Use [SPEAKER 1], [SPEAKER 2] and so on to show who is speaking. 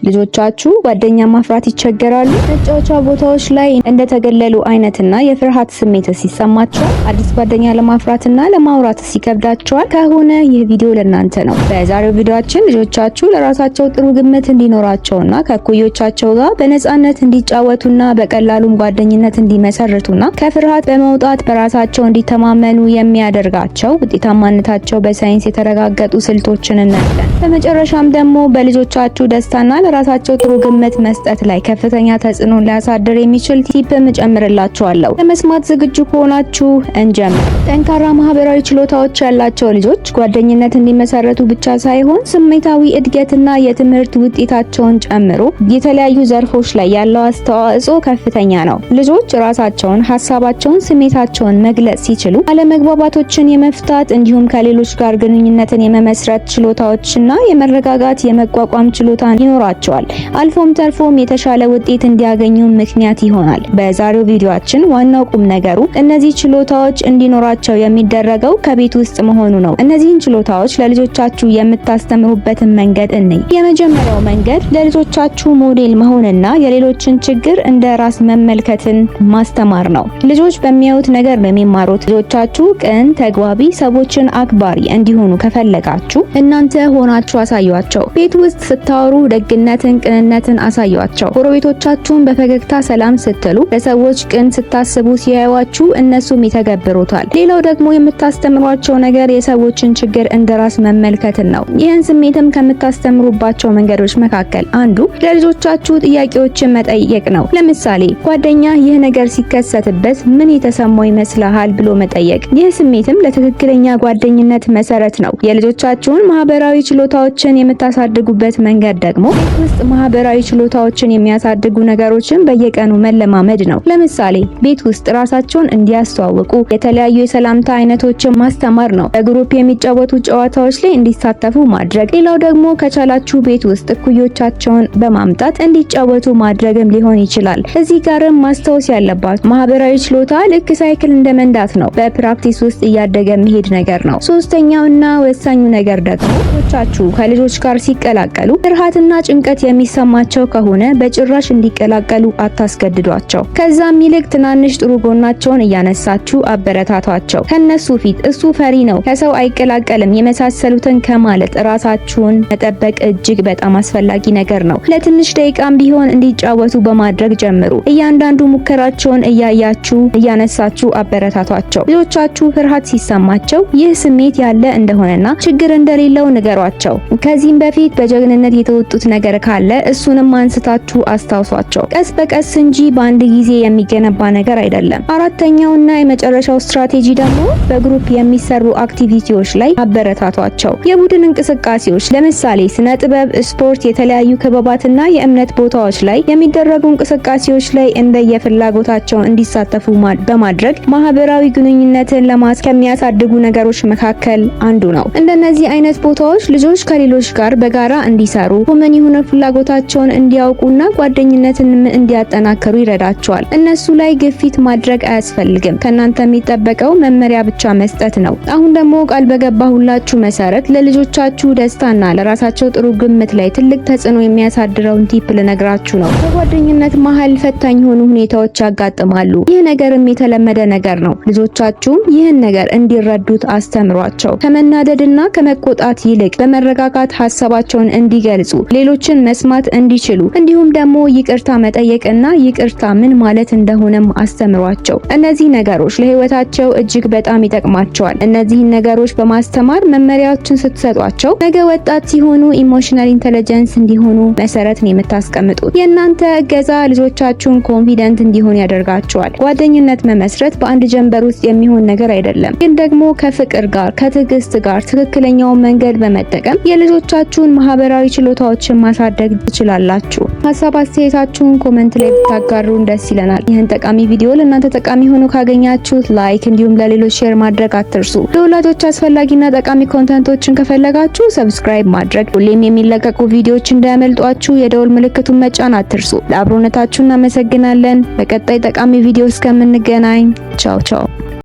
[SPEAKER 1] ልጆቻችሁ ጓደኛ ማፍራት ይቸገራሉ? መጫወቻ ቦታዎች ላይ እንደተገለሉ አይነትና የፍርሃት ስሜት ሲሰማቸው አዲስ ጓደኛ ለማፍራትና ለማውራት ሲከብዳቸዋል ከሆነ ይህ ቪዲዮ ለእናንተ ነው። በዛሬው ቪዲዮአችን ልጆቻችሁ ለራሳቸው ጥሩ ግምት እንዲኖራቸውና ከእኩዮቻቸው ጋር በነጻነት እንዲጫወቱና በቀላሉም ጓደኝነት እንዲመሰርቱና ከፍርሃት በመውጣት በራሳቸው እንዲተማመኑ የሚያደርጋቸው ውጤታማነታቸው በሳይንስ የተረጋገጡ ስልቶችን እናያለን። በመጨረሻም ደግሞ በልጆቻችሁ ደስታና ለራሳቸው ጥሩ ግምት መስጠት ላይ ከፍተኛ ተጽዕኖ ሊያሳድር የሚችል ቲፕም ጨምርላችኋለሁ። ለመስማት ዝግጁ ከሆናችሁ እንጀምር። ጠንካራ ማህበራዊ ችሎታዎች ያላቸው ልጆች ጓደኝነት እንዲመሰረቱ ብቻ ሳይሆን ስሜታዊ እድገትና የትምህርት ውጤታቸውን ጨምሮ የተለያዩ ዘርፎች ላይ ያለው አስተዋጽኦ ከፍተኛ ነው። ልጆች ራሳቸውን፣ ሀሳባቸውን፣ ስሜታቸውን መግለጽ ሲችሉ አለመግባባቶችን የመፍታት እንዲሁም ከሌሎች ጋር ግንኙነትን የመመስረት ችሎታዎችና የመረጋጋት የመቋቋም ችሎታ ይኖራቸዋል። አልፎም ተርፎም የተሻለ ውጤት እንዲያገኙ ምክንያት ይሆናል። በዛሬው ቪዲዮአችን ዋናው ቁም ነገሩ እነዚህ ችሎታዎች እንዲኖራቸው የሚደረገው ከቤት ውስጥ መሆኑ ነው። እነዚህን ችሎታዎች ለልጆቻችሁ የምታስተምሩበትን መንገድ እንይ። የመጀመሪያው መንገድ ለልጆቻችሁ ሞዴል መሆንና የሌሎችን ችግር እንደ ራስ መመልከትን ማስተማር ነው። ልጆች በሚያዩት ነገር ነው የሚማሩት። ልጆቻችሁ ቅን፣ ተግባቢ፣ ሰዎችን አክባሪ እንዲሆኑ ከፈለጋችሁ እናንተ ሆናችሁ አሳዩአቸው። ቤት ውስጥ ስታወሩ ደግነትን፣ ቅንነትን አሳዩአቸው። ጎረቤቶቻችሁን በፈገግታ ሰላም ስትሉ፣ ለሰዎች ቅን ስታስቡ ሲያዩአችሁ እነሱም ይተገብሩታል። ሌላው ደግሞ የምታስተምሯቸው ነገር የሰዎችን ችግር እንደራስ መመልከትን ነው። ይህን ስሜትም ከምታስተምሩባቸው መንገዶች መካከል አንዱ ለልጆቻችሁ ጥያቄዎችን መጠየቅ ነው። ለምሳሌ ጓደኛ ይህ ነገር ሲከሰትበት ምን የተሰማው ይመስልሃል ብሎ መጠየቅ። ይህ ስሜትም ለትክክለኛ ጓደኝነት መሰረት ነው። የልጆቻችሁን ማህበራዊ ችሎታዎችን የምታሳድጉበት መንገድ ደግሞ ቤት ውስጥ ማህበራዊ ችሎታዎችን የሚያሳድጉ ነገሮችን በየቀኑ መለማመድ ነው። ለምሳሌ ቤት ውስጥ ራሳቸውን እንዲያስተዋውቁ የተለያዩ የሰላምታ አይነቶችን ማስተማር ነው። በግሩፕ የሚጫወቱ ጨዋታዎች ላይ እንዲሳተፉ ማድረግ። ሌላው ደግሞ ከቻላችሁ ቤት ውስጥ እኩዮቻቸውን በማምጣት እንዲጫወቱ ማድረግም ሊሆን ይችላል። እዚህ ጋርም ማስታወስ ያለባችሁ ማህበራዊ ችሎታ ልክ ሳይክል እንደ መንዳት ነው። በፕራክቲስ ውስጥ እያደገ መሄድ ነገር ነው። ሶስተኛውና ወሳኙ ነገር ደግሞ ልጆቻችሁ ከልጆች ጋር ሲቀላቀሉ ፍርሃትና ጭንቀት የሚሰማቸው ከሆነ በጭራሽ እንዲቀላቀሉ አታስገድዷቸው። ከዛም ይልቅ ትናንሽ ጥሩ ጎናቸውን እያነሳችሁ አበረታቷቸው። ከነሱ ፊት እሱ ፈሪ ነው፣ ከሰው አይቀላቀልም የመሳሰሉትን ከማለት ራሳችሁን መጠበቅ እጅግ በጣም አስፈላጊ ነገር ነው። ለትንሽ ደቂቃም ቢሆን እንዲጫወቱ በማድረግ ጀምሩ። እያንዳንዱ ሙከራቸውን እያያችሁ እያነሳችሁ አበረታቷቸው። ልጆቻችሁ ፍርሃት ሲሰማቸው ይህ ስሜት ያለ እንደሆነና ችግር እንደሌለው ንገሯቸው። ከዚህም በፊት በጀግንነት የተወጡት ነገር ካለ እሱንም አንስታችሁ አስታውሷቸው። ቀስ በቀስ እንጂ በአንድ ጊዜ የሚገነባ ነገር አይደለም። አራተኛውና የመጨረሻው ስትራቴጂ ደግሞ በግሩፕ የሚሰሩ አክቲቪቲዎች ላይ አበረታቷቸው። የቡድን እንቅስቃሴዎች ለምሳሌ ስነ ጥበብ፣ ስፖርት፣ የተለያዩ ክበባትና የእምነት ቦታዎች ላይ የሚደረጉ እንቅስቃሴዎች ላይ እንደየፍላጎታቸው እንዲሳተፉ በማድረግ ማህበራዊ ግንኙነትን ከሚያሳድጉ ነገሮች መካከል አንዱ ነው። እንደነዚህ አይነት ቦታዎች ልጆች ከሌሎች ጋር በጋራ እንዲሰሩ ምን ይሁን ፍላጎታቸውን እንዲያውቁና ጓደኝነትን እንዲያጠናክሩ ይረዳቸዋል። እነሱ ላይ ግፊት ማድረግ አያስፈልግም። ከናንተ የሚጠበቀው መመሪያ ብቻ መስጠት ነው። አሁን ደግሞ ቃል በገባሁላችሁ መሰረት ለልጆቻችሁ ደስታና ለራሳቸው ጥሩ ግምት ላይ ትልቅ ተጽዕኖ የሚያሳድረውን ቲፕ ልነግራችሁ ነው። በጓደኝነት መሀል ፈታኝ የሆኑ ሁኔታዎች ያጋጥማሉ። ይህ ነገርም የተለመደ ነገር ነው። ልጆቻችሁም ይህን ነገር እንዲረዱት አስተምሯቸው። ከመናደድና ከመቆጣት ይልቅ በመረጋጋት ሀሳባቸውን እንዲገልጹ፣ ሌሎችን መስማት እንዲችሉ እንዲሁም ደግሞ ይቅርታ መጠየቅና ይቅርታ ምን ማለት እንደሆነም አስተምሯቸው። እነዚህ ነገሮች ለህይወታቸው እጅግ በጣም ይጠቅማቸዋል። እነዚህን ነገሮች በማስተማር መመሪያዎችን ስትሰጧቸው ነገ ወጣት ሲሆኑ ኢሞሽናል ኢንተለጀንስ እንዲሆኑ መሰረትን የምታስቀምጡት። የእናንተ እገዛ ልጆቻችሁን ኮንፊደንት እንዲሆኑ ያደርጋቸዋል። ጓደኝነት መመስረት በአንድ ጀንበር ውስጥ የሚሆን ነገር አይደለም። ግን ደግሞ ከፍቅር ጋር ከትዕግስት ጋር ትክክለኛውን መንገድ በመጠቀም የልጆቻችሁን ማህበራዊ ችሎታዎችን ማሳደግ ትችላላችሁ። ሀሳብ አስተያየታችሁን ኮሜንት ላይ ብታጋሩን ደስ ይለናል። ይህን ጠቃሚ ቪዲዮ ለእናንተ ጠቃሚ ሆኖ ካገኛችሁት ላይክ እንዲሁም ለሌሎች ሼር ማድረግ አትርሱ። ለወላጆች አስፈላጊና ጠቃሚ ኮንተንቶችን ከፈለጋችሁ ሰብስክራይብ ማድረግ፣ ሁሌም የሚለቀቁ ቪዲዮዎች እንዳያመልጧችሁ የደወል ምልክቱን መጫን አትርሱ። ለአብሮነታችሁ እናመሰግናለን። በቀጣይ ጠቃሚ ቪዲዮ እስከምንገናኝ ቻው ቻው።